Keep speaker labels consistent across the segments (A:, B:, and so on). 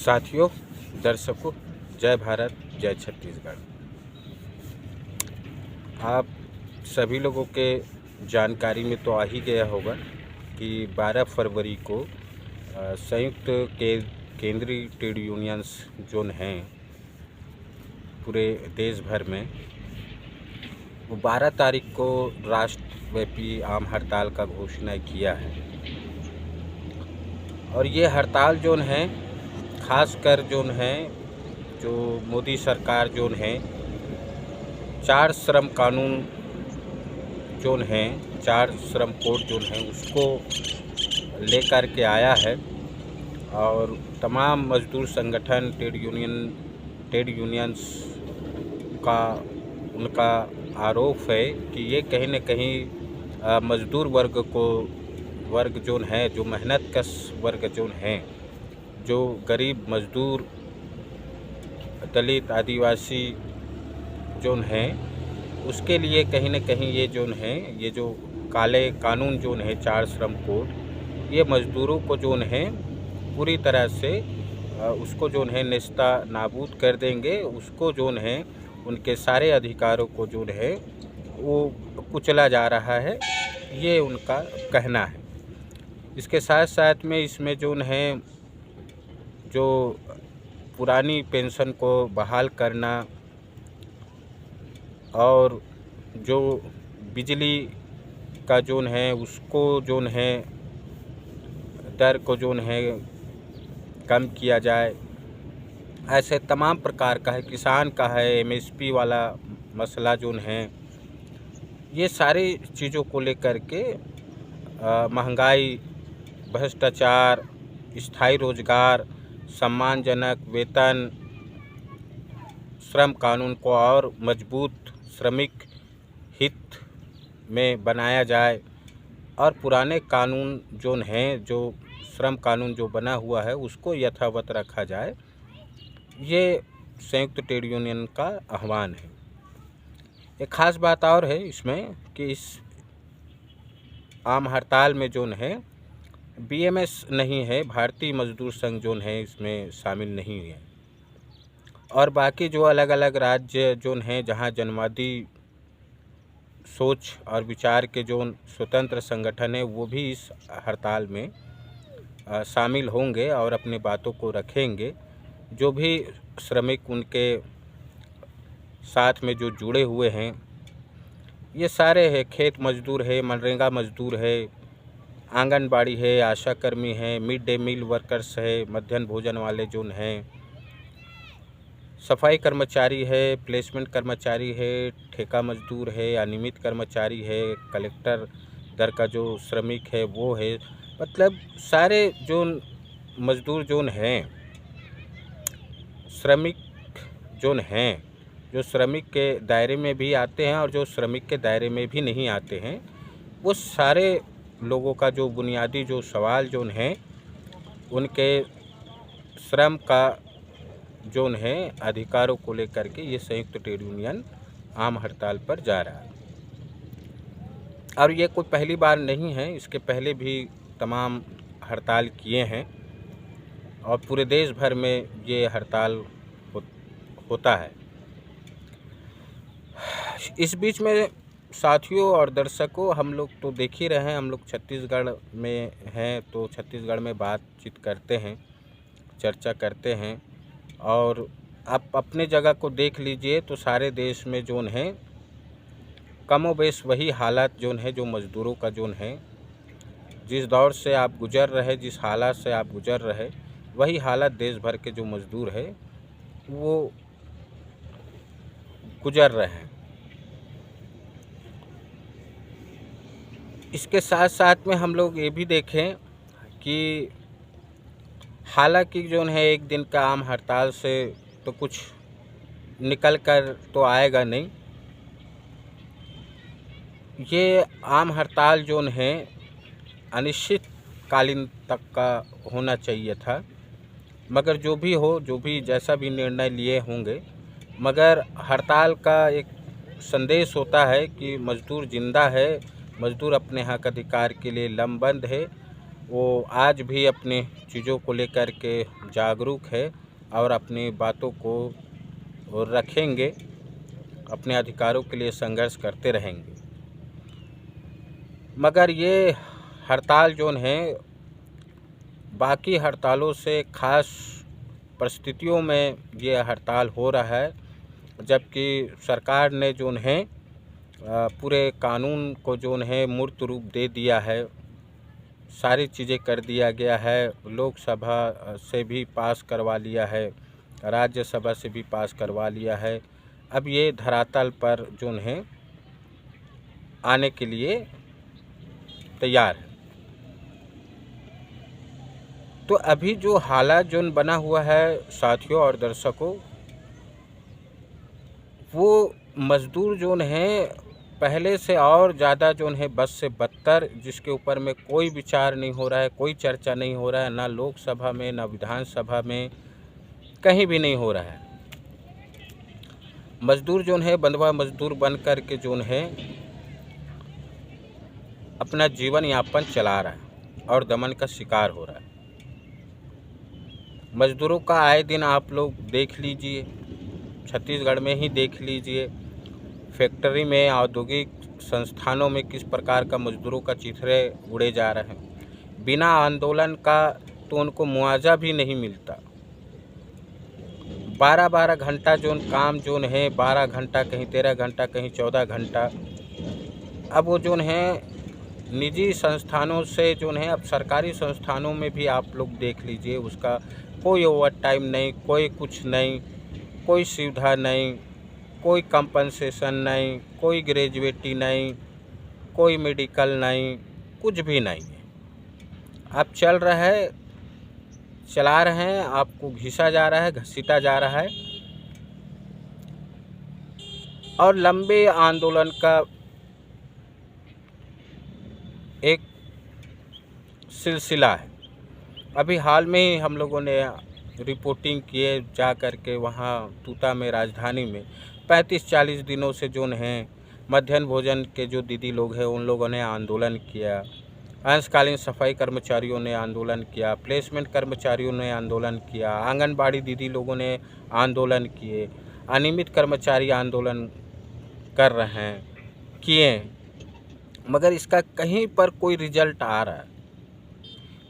A: साथियों, दर्शकों, जय भारत, जय छत्तीसगढ़। आप सभी लोगों के जानकारी में तो आ ही गया होगा कि 12 फरवरी को संयुक्त केंद्रीय ट्रेड यूनियंस जोन हैं पूरे देश भर में, वो 12 तारीख को राष्ट्रव्यापी आम हड़ताल का घोषणा किया है। और ये हड़ताल जोन है खासकर जोन है जो मोदी सरकार जोन है 4 श्रम कानून जोन है 4 श्रम कोड जोन है उसको लेकर के आया है। और तमाम मजदूर संगठन ट्रेड यूनियंस का उनका आरोप है कि ये कहीं न कहीं मजदूर वर्ग जोन है, जो मेहनतकश वर्ग जोन है, जो गरीब मजदूर, दलित, आदिवासी जोन है, उसके लिए कहीं न कहीं ये जोन है, ये जो काले कानून जोन है 4 श्रम कोड, ये मजदूरों को जोन है पूरी तरह से उसको जोन है नेस्ता नाबूद कर देंगे। उसको जोन है उनके सारे अधिकारों को जोन है वो कुचला जा रहा है, ये उनका कहना है। इसके साथ साथ में इसमें जोन है जो पुरानी पेंशन को बहाल करना और जो बिजली का जोन है उसको जोन है दर को जोन है कम किया जाए, ऐसे तमाम प्रकार का है। किसान का है, एमएसपी वाला मसला जोन है, ये सारी चीज़ों को लेकर के महंगाई, भ्रष्टाचार, स्थायी रोजगार, सम्मानजनक वेतन, श्रम कानून को और मजबूत श्रमिक हित में बनाया जाए और पुराने कानून जोन हैं, जो श्रम कानून जो बना हुआ है उसको यथावत रखा जाए, ये संयुक्त ट्रेड यूनियन का आह्वान है। एक ख़ास बात और है इसमें कि इस आम हड़ताल में जोन है बीएमएस नहीं है, भारतीय मजदूर संघ जोन है इसमें शामिल नहीं है। और बाकी जो अलग अलग राज्य जोन हैं जहां जनवादी सोच और विचार के जोन स्वतंत्र संगठन है वो भी इस हड़ताल में शामिल होंगे और अपनी बातों को रखेंगे। जो भी श्रमिक उनके साथ में जो जुड़े हुए हैं ये सारे हैं, खेत मजदूर है, मनरेगा मजदूर है, आंगनबाड़ी है, आशा कर्मी है, मिड डे मील वर्कर्स है, मध्याह्न भोजन वाले जोन हैं, सफाई कर्मचारी है, प्लेसमेंट कर्मचारी है, ठेका मजदूर है, अनियमित कर्मचारी है, कलेक्टर दर का जो श्रमिक है वो है। मतलब सारे जोन मजदूर जोन हैं, श्रमिक जोन हैं, जो श्रमिक के दायरे में भी आते हैं और जो श्रमिक के दायरे में भी नहीं आते हैं, वो सारे लोगों का जो बुनियादी जो सवाल जोन है उनके श्रम का जोन है अधिकारों को लेकर के ये संयुक्त ट्रेड यूनियन आम हड़ताल पर जा रहा है। और ये कोई पहली बार नहीं है, इसके पहले भी तमाम हड़ताल किए हैं और पूरे देश भर में ये हड़ताल होता है। इस बीच में साथियों और दर्शकों, हम लोग तो देख ही रहे हैं, हम लोग छत्तीसगढ़ में हैं तो छत्तीसगढ़ में बातचीत करते हैं, चर्चा करते हैं। और आप अपने जगह को देख लीजिए तो सारे देश में जोन है कमोबेश वही हालात जोन है जो मज़दूरों का जोन है। जिस दौर से आप गुजर रहे, जिस हालात से आप गुजर रहे, वही हालत देश भर के जो मज़दूर है वो गुजर रहे हैं। इसके साथ साथ में हम लोग ये भी देखें कि हालांकि जो है एक दिन का आम हड़ताल से तो कुछ निकल कर तो आएगा नहीं, ये आम हड़ताल जोन है अनिश्चितकालीन तक का होना चाहिए था। मगर जो भी हो, जो भी जैसा भी निर्णय लिए होंगे, मगर हड़ताल का एक संदेश होता है कि मज़दूर ज़िंदा है, मज़दूर अपने हक अधिकार के लिए लंबबंद है, वो आज भी अपनी चीज़ों को लेकर के जागरूक है और अपनी बातों को रखेंगे, अपने अधिकारों के लिए संघर्ष करते रहेंगे। मगर ये हड़ताल जोन है बाकी हड़तालों से खास परिस्थितियों में ये हड़ताल हो रहा है, जबकि सरकार ने जोन है पूरे कानून को जोन है मूर्त रूप दे दिया है, सारी चीज़ें कर दिया गया है, लोकसभा से भी पास करवा लिया है, राज्यसभा से भी पास करवा लिया है। अब ये धरातल पर जोन है आने के लिए तैयार है। तो अभी जो हालात जोन बना हुआ है साथियों और दर्शकों, वो मज़दूर जोन है पहले से और ज़्यादा जोन है बद से बदतर, जिसके ऊपर में कोई विचार नहीं हो रहा है, कोई चर्चा नहीं हो रहा है, ना लोकसभा में ना विधानसभा में, कहीं भी नहीं हो रहा है। मज़दूर जोन है बंधुआ मज़दूर बन कर के जोन है अपना जीवन यापन चला रहा है और दमन का शिकार हो रहा है। मज़दूरों का आए दिन आप लोग देख लीजिए, छत्तीसगढ़ में ही देख लीजिए, फैक्ट्री में, औद्योगिक संस्थानों में किस प्रकार का मज़दूरों का चिथड़े उड़े जा रहे हैं। बिना आंदोलन का तो उनको मुआवजा भी नहीं मिलता। 12-12 घंटा जोन काम जोन है, 12 घंटा कहीं 13 घंटा कहीं 14 घंटा। अब वो जोन है निजी संस्थानों से जोन है, अब सरकारी संस्थानों में भी आप लोग देख लीजिए, उसका कोई ओवर टाइम नहीं, कोई कुछ नहीं, कोई सुविधा नहीं, कोई कंपनसेशन नहीं, कोई ग्रेजुएटी नहीं, कोई मेडिकल नहीं, कुछ भी नहीं है। आप चल रहे हैं, चला रहे हैं, आपको घिसा जा रहा है, घसीटा जा रहा है और लंबे आंदोलन का एक सिलसिला है। अभी हाल में ही हम लोगों ने रिपोर्टिंग किए जा कर के वहाँ तूता में, राजधानी में 35-40 दिनों से जोन है मध्याह्न भोजन के जो दीदी लोग हैं उन लोगों ने आंदोलन किया, अंशकालीन सफाई कर्मचारियों ने आंदोलन किया, प्लेसमेंट कर्मचारियों ने आंदोलन किया, आंगनबाड़ी दीदी लोगों ने आंदोलन किए, अनियमित कर्मचारी आंदोलन कर रहे हैं, किए, मगर इसका कहीं पर कोई रिजल्ट आ रहा है,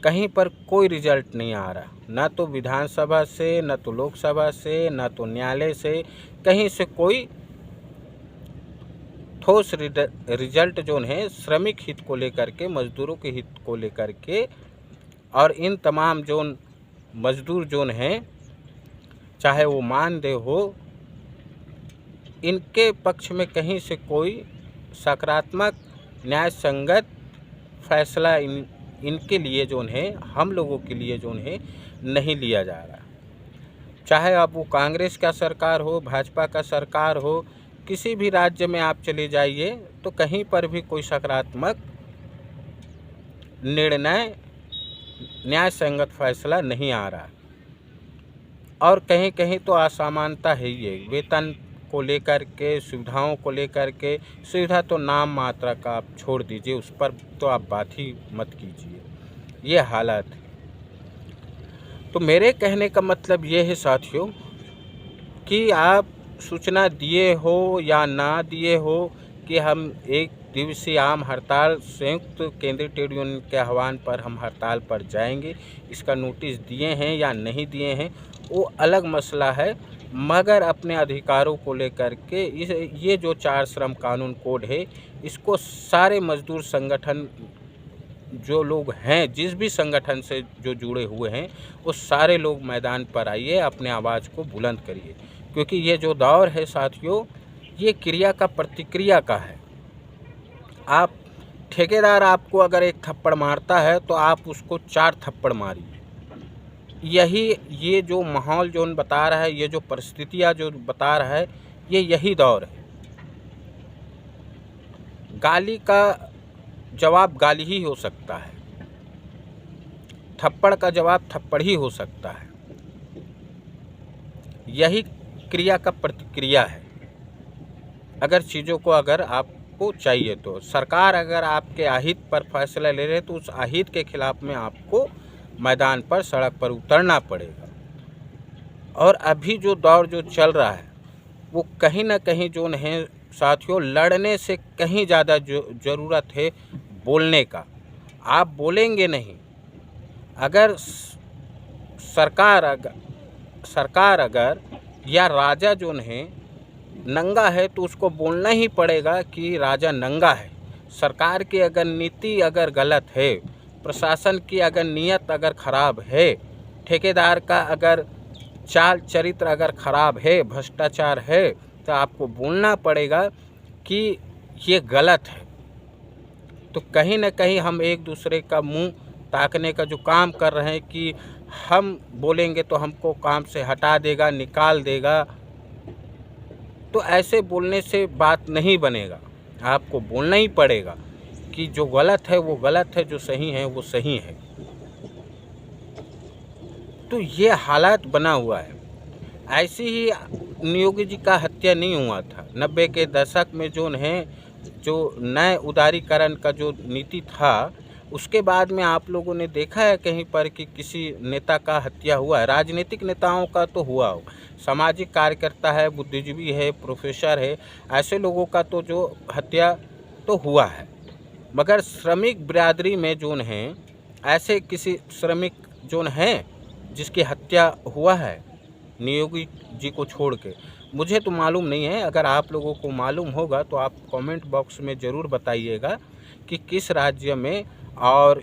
A: कहीं पर कोई रिजल्ट नहीं आ रहा। ना तो विधानसभा से, ना तो लोकसभा से, ना तो न्यायालय से, कहीं से कोई ठोस रिजल्ट जोन है श्रमिक हित को लेकर के, मजदूरों के हित को लेकर के और इन तमाम जोन मजदूर जोन हैं, चाहे वो मानदेय हो, इनके पक्ष में कहीं से कोई सकारात्मक न्याय संगत फैसला इनके लिए जोन है, हम लोगों के लिए जोन है नहीं लिया जा रहा। चाहे अब वो कांग्रेस का सरकार हो, भाजपा का सरकार हो, किसी भी राज्य में आप चले जाइए तो कहीं पर भी कोई सकारात्मक निर्णय, न्याय संगत फैसला नहीं आ रहा और कहीं कहीं तो असमानता है ही है। वेतन को लेकर के, सुविधाओं को लेकर के, सुविधा तो नाम मात्रा का आप छोड़ दीजिए, उस पर तो आप बात ही मत कीजिए, ये हालत। तो मेरे कहने का मतलब ये है साथियों कि आप सूचना दिए हो या ना दिए हो कि हम 1 दिवसीय आम हड़ताल संयुक्त केंद्रीय ट्रेड यूनियन के आह्वान पर हम हड़ताल पर जाएंगे, इसका नोटिस दिए हैं या नहीं दिए हैं वो अलग मसला है, मगर अपने अधिकारों को लेकर के ये जो 4 श्रम कानून कोड है, इसको सारे मजदूर संगठन जो लोग हैं, जिस भी संगठन से जो जुड़े हुए हैं, वो सारे लोग मैदान पर आइए, अपने आवाज़ को बुलंद करिए, क्योंकि ये जो दौर है साथियों, ये क्रिया का प्रतिक्रिया का है। आप ठेकेदार आपको अगर 1 थप्पड़ मारता है तो आप उसको 4 थप्पड़ मारिए। यही ये जो माहौल जो बता रहा है, ये जो परिस्थितियाँ जो बता रहा है, ये यही दौर है। गाली का जवाब गाली ही हो सकता है, थप्पड़ का जवाब थप्पड़ ही हो सकता है। यही क्रिया का प्रतिक्रिया है। अगर चीज़ों को अगर आप आपको चाहिए। तो सरकार अगर आपके अहित पर फैसला ले रहे तो उस अहित के खिलाफ में आपको मैदान पर, सड़क पर उतरना पड़ेगा। और अभी जो दौर जो चल रहा है वो कहीं ना कहीं जो है साथियों, लड़ने से कहीं ज़्यादा ज़रूरत है बोलने का। आप बोलेंगे नहीं, अगर सरकार अगर या राजा जो है नंगा है तो उसको बोलना ही पड़ेगा कि राजा नंगा है। सरकार की अगर नीति अगर गलत है, प्रशासन की अगर नीयत अगर ख़राब है, ठेकेदार का अगर चाल चरित्र अगर ख़राब है, भ्रष्टाचार है, तो आपको बोलना पड़ेगा कि ये गलत है। तो कहीं ना कहीं हम एक दूसरे का मुंह ताकने का जो काम कर रहे हैं कि हम बोलेंगे तो हमको काम से हटा देगा, निकाल देगा, तो ऐसे बोलने से बात नहीं बनेगा। आपको बोलना ही पड़ेगा कि जो गलत है वो गलत है, जो सही है वो सही है। तो ये हालात बना हुआ है। ऐसी ही नियोगी जी का हत्या नहीं हुआ था। 90 के दशक में जो है जो नए उदारीकरण का जो नीति था, उसके बाद में आप लोगों ने देखा है कहीं पर कि किसी नेता का हत्या हुआ है? राजनीतिक नेताओं का तो हुआ हो, सामाजिक कार्यकर्ता है, बुद्धिजीवी है, प्रोफेसर है, ऐसे लोगों का तो जो हत्या तो हुआ है। मगर श्रमिक बिरादरी में जोन है, ऐसे किसी श्रमिक जोन हैं जिसकी हत्या हुआ है नियोगी जी को छोड़ के? मुझे तो मालूम नहीं है। अगर आप लोगों को मालूम होगा तो आप कमेंट बॉक्स में ज़रूर बताइएगा कि किस राज्य में और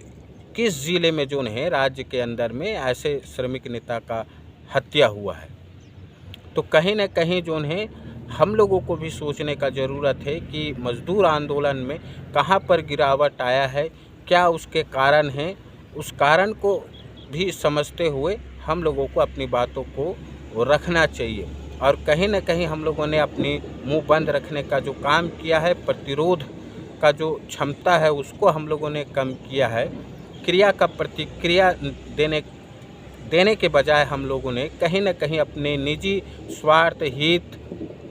A: किस ज़िले में जो है राज्य के अंदर में ऐसे श्रमिक नेता का हत्या हुआ है। तो कहीं ना कहीं जो है हम लोगों को भी सोचने का ज़रूरत है कि मज़दूर आंदोलन में कहाँ पर गिरावट आया है, क्या उसके कारण हैं, उस कारण को भी समझते हुए हम लोगों को अपनी बातों को रखना चाहिए। और कहीं ना कहीं हम लोगों ने अपनी मुंह बंद रखने का जो काम किया है, प्रतिरोध का जो क्षमता है उसको हम लोगों ने कम किया है। क्रिया का प्रतिक्रिया देने के बजाय हम लोगों ने कहीं ना कहीं अपने निजी स्वार्थ, हित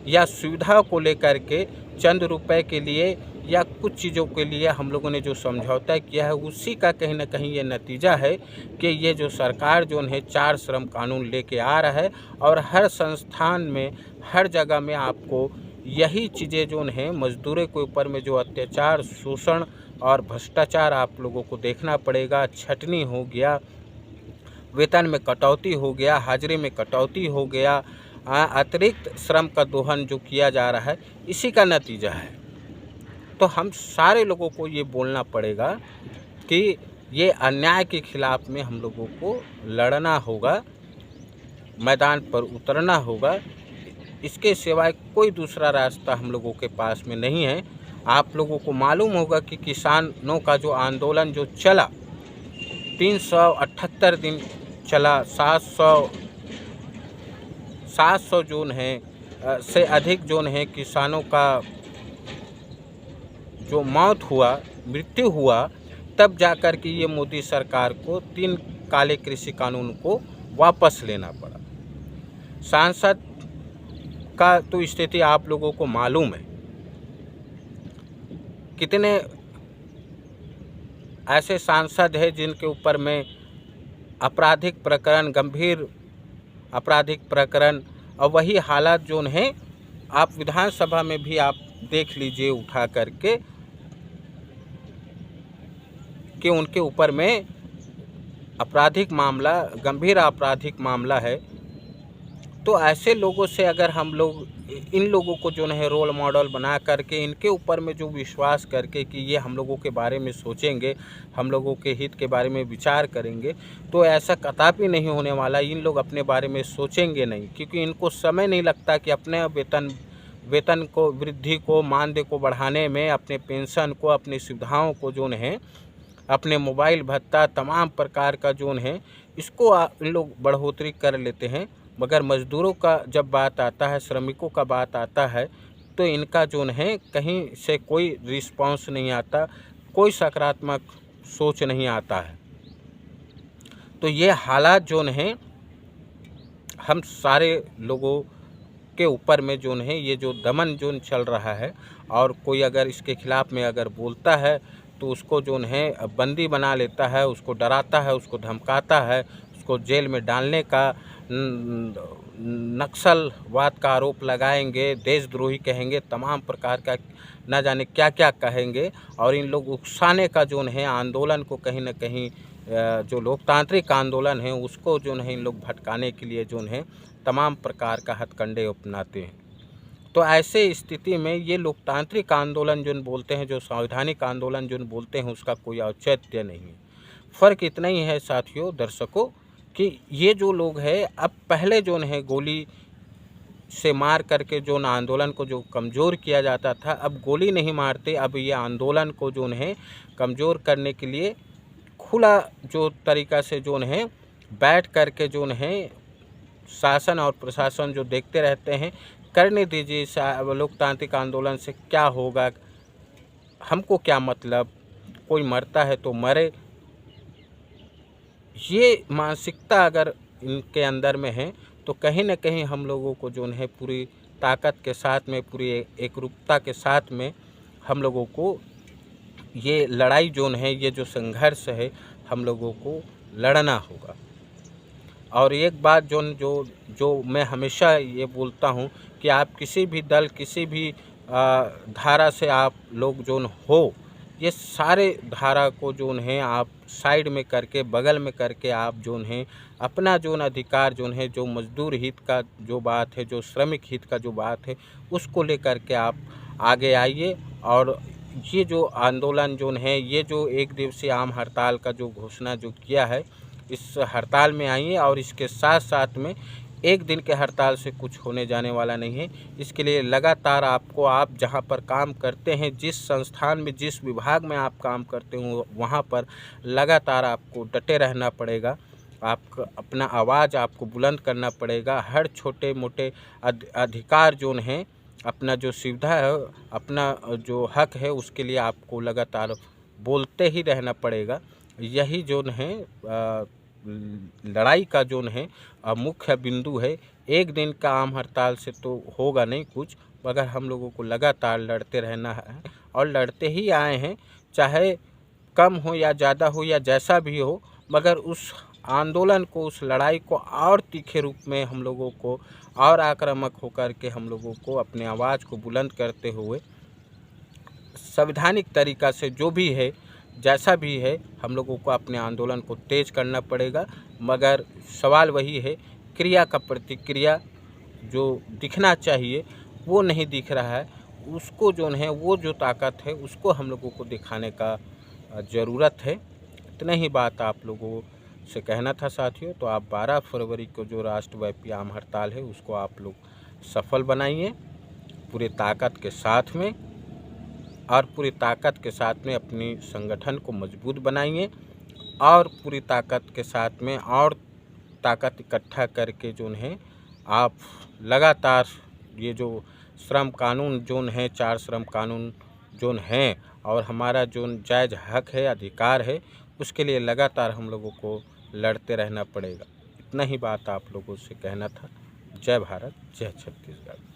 A: या सुविधा को लेकर के चंद रुपए के लिए या कुछ चीज़ों के लिए हम लोगों ने जो समझौता किया है, उसी का कहीं ना कहीं ये नतीजा है कि ये जो सरकार जो है 4 श्रम कानून लेके आ रहा है और हर संस्थान में, हर जगह में आपको यही चीज़ें जो हैं मजदूरों के ऊपर में जो अत्याचार, शोषण और भ्रष्टाचार आप लोगों को देखना पड़ेगा। छटनी हो गया, वेतन में कटौती हो गया, हाजिरी में कटौती हो गया, अतिरिक्त श्रम का दोहन जो किया जा रहा है, इसी का नतीजा है। तो हम सारे लोगों को ये बोलना पड़ेगा कि ये अन्याय के खिलाफ में हम लोगों को लड़ना होगा, मैदान पर उतरना होगा। इसके सिवाय कोई दूसरा रास्ता हम लोगों के पास में नहीं है। आप लोगों को मालूम होगा कि किसानों का जो आंदोलन जो चला 378 दिन चला, 700 जोन है से अधिक जोन है किसानों का जो मौत हुआ, मृत्यु हुआ, तब जाकर के ये मोदी सरकार को 3 काले कृषि कानून को वापस लेना पड़ा। सांसद का तो स्थिति आप लोगों को मालूम है, कितने ऐसे सांसद हैं जिनके ऊपर में आपराधिक प्रकरण, गंभीर आपराधिक प्रकरण, और वही हालात जो हैं आप विधानसभा में भी आप देख लीजिए उठा करके कि उनके ऊपर में आपराधिक मामला, गंभीर आपराधिक मामला है। तो ऐसे लोगों से अगर हम लोग इन लोगों को जो है रोल मॉडल बना करके इनके ऊपर में जो विश्वास करके कि ये हम लोगों के बारे में सोचेंगे, हम लोगों के हित के बारे में विचार करेंगे, तो ऐसा कदापि नहीं होने वाला। इन लोग अपने बारे में सोचेंगे नहीं, क्योंकि इनको समय नहीं लगता कि अपने वेतन को वृद्धि को, मानदेय को बढ़ाने में, अपने पेंशन को, अपनी सुविधाओं को जो है, अपने मोबाइल भत्ता, तमाम प्रकार का जो है इसको इन लोग बढ़ोतरी कर लेते हैं। मगर मज़दूरों का जब बात आता है, श्रमिकों का बात आता है, तो इनका जो है कहीं से कोई रिस्पांस नहीं आता, कोई सकारात्मक सोच नहीं आता है। तो ये हालात जो हैं हम सारे लोगों के ऊपर में जो है ये जो दमन जो चल रहा है और कोई अगर इसके खिलाफ़ में अगर बोलता है तो उसको जो है बंदी बना लेता है, उसको डराता है, उसको धमकाता है, उसको जेल में डालने का नक्सलवाद का आरोप लगाएंगे, देशद्रोही कहेंगे, तमाम प्रकार का न जाने क्या क्या कहेंगे। और इन लोग उकसाने का जो है आंदोलन को कहीं न कहीं जो लोकतांत्रिक आंदोलन है उसको जो है इन लोग भटकाने के लिए जो है तमाम प्रकार का हथकंडे अपनाते हैं। तो ऐसे स्थिति में ये लोकतांत्रिक आंदोलन जो बोलते हैं, जो संवैधानिक आंदोलन जो बोलते हैं, उसका कोई औचित्य नहीं है। फ़र्क इतना ही है साथियों, दर्शकों, कि ये जो लोग हैं अब पहले जो है गोली से मार करके जो आंदोलन को जो कमज़ोर किया जाता था, अब गोली नहीं मारते। अब ये आंदोलन को जो है कमज़ोर करने के लिए खुला जो तरीक़ा से जो है बैठ करके जो है शासन और प्रशासन जो देखते रहते हैं, करने दीजिए इस लोकतांत्रिक आंदोलन से, क्या होगा, हमको क्या मतलब, कोई मरता है तो मरे। ये मानसिकता अगर इनके अंदर में है तो कहीं न कहीं हम लोगों को जो है पूरी ताकत के साथ में, पूरी एकरूपता के साथ में हम लोगों को ये लड़ाई जो है, ये जो संघर्ष है, हम लोगों को लड़ना होगा। और एक बात जो मैं हमेशा ये बोलता हूँ कि आप किसी भी दल, किसी भी धारा से आप लोग जो हो, ये सारे धारा को जो है आप साइड में करके, बगल में करके आप जो है अपना जो अधिकार जो है, जो मजदूर हित का जो बात है, जो श्रमिक हित का जो बात है, उसको लेकर के आप आगे आइए। और ये जो आंदोलन जो है, ये जो एक दिवसीय आम हड़ताल का जो घोषणा जो किया है, इस हड़ताल में आइए। और इसके साथ साथ में एक दिन के हड़ताल से कुछ होने जाने वाला नहीं है। इसके लिए लगातार आपको, आप जहां पर काम करते हैं, जिस संस्थान में, जिस विभाग में आप काम करते हो, वहां पर लगातार आपको डटे रहना पड़ेगा। आप अपना आवाज़ आपको बुलंद करना पड़ेगा। हर छोटे मोटे अधिकार जो हैं, अपना जो सुविधा है, अपना जो हक है, उसके लिए आपको लगातार बोलते ही रहना पड़ेगा। यही जो है लड़ाई का जो है मुख्य बिंदु है। एक दिन का आम हड़ताल से तो होगा नहीं कुछ, मगर हम लोगों को लगातार लड़ते रहना है और लड़ते ही आए हैं, चाहे कम हो या ज़्यादा हो या जैसा भी हो। मगर उस आंदोलन को, उस लड़ाई को और तीखे रूप में हम लोगों को और आक्रामक होकर के हम लोगों को अपने आवाज़ को बुलंद करते हुए संवैधानिक तरीक़ा से जो भी है, जैसा भी है, हम लोगों को अपने आंदोलन को तेज़ करना पड़ेगा। मगर सवाल वही है, क्रिया का प्रतिक्रिया जो दिखना चाहिए वो नहीं दिख रहा है। उसको जो है, वो जो ताकत है, उसको हम लोगों को दिखाने का ज़रूरत है। इतना ही बात आप लोगों से कहना था साथियों। तो आप 12 फरवरी को जो राष्ट्रव्यापी आम हड़ताल है, उसको आप लोग सफल बनाइए पूरी ताकत के साथ में, और पूरी ताकत के साथ में अपनी संगठन को मजबूत बनाइए। और पूरी ताकत के साथ में और ताकत इकट्ठा करके जो है आप लगातार ये जो श्रम कानून जो है, 4 श्रम कानून जो हैं, और हमारा जो जायज़ हक है, अधिकार है, उसके लिए लगातार हम लोगों को लड़ते रहना पड़ेगा। इतना ही बात आप लोगों से कहना था। जय भारत, जय छत्तीसगढ़।